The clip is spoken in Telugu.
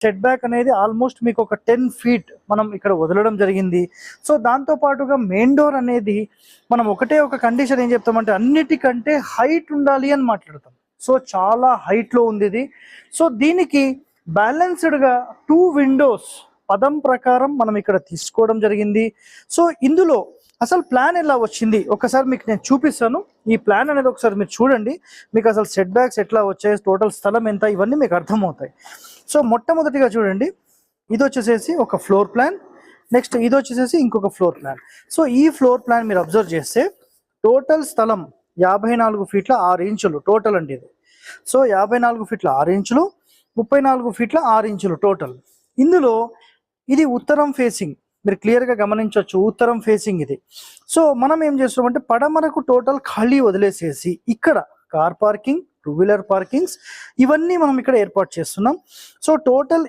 సెట్ బ్యాక్ అనేది ఆల్మోస్ట్ మీకు ఒక 10 ఫీట్ మనం ఇక్కడ వదలడం జరిగింది. సో దాంతో పాటుగా మెయిన్ డోర్ అనేది మనం ఒకటే ఒక కండిషన్ ఏం చెప్తామంటే అన్నిటికంటే హైట్ ఉండాలి అని మాట్లాడతాం. సో చాలా హైట్లో ఉంది ఇది. సో దీనికి బ్యాలెన్స్డ్గా 2 విండోస్ పదం ప్రకారం మనం ఇక్కడ తీసుకోవడం జరిగింది. సో ఇందులో అసలు ప్లాన్ ఎలా వచ్చింది ఒకసారి మీకు నేను చూపిస్తాను. ఈ ప్లాన్ అనేది ఒకసారి మీరు చూడండి, మీకు అసలు సెట్ బ్యాక్స్ ఎట్లా వచ్చాయి, టోటల్ స్థలం ఎంత, ఇవన్నీ మీకు అర్థమవుతాయి. సో మొట్టమొదటిగా చూడండి, ఇది వచ్చేసేసి ఒక ఫ్లోర్ ప్లాన్, నెక్స్ట్ ఇది వచ్చేసేసి ఇంకొక ఫ్లోర్ ప్లాన్. సో ఈ ఫ్లోర్ ప్లాన్ మీరు అబ్జర్వ్ చేస్తే టోటల్ స్థలం 54 ఫీట్ల 6 ఇంచులు టోటల్ అండి ఇది. సో 54 ఫీట్ల 6 ఇంచులు, 34 ఫీట్ల 6 ఇంచులు టోటల్. ఇందులో ఇది ఉత్తరం ఫేసింగ్, మీరు క్లియర్గా గమనించవచ్చు, ఉత్తరం ఫేసింగ్ ఇది. సో మనం ఏం చేస్తున్నామంటే పడమరకు టోటల్ ఖాళీ వదిలేసేసి ఇక్కడ కార్ పార్కింగ్, 2 వీలర్ పార్కింగ్స్ ఇవన్నీ మనం ఇక్కడ ఏర్పాటు చేస్తున్నాం. So total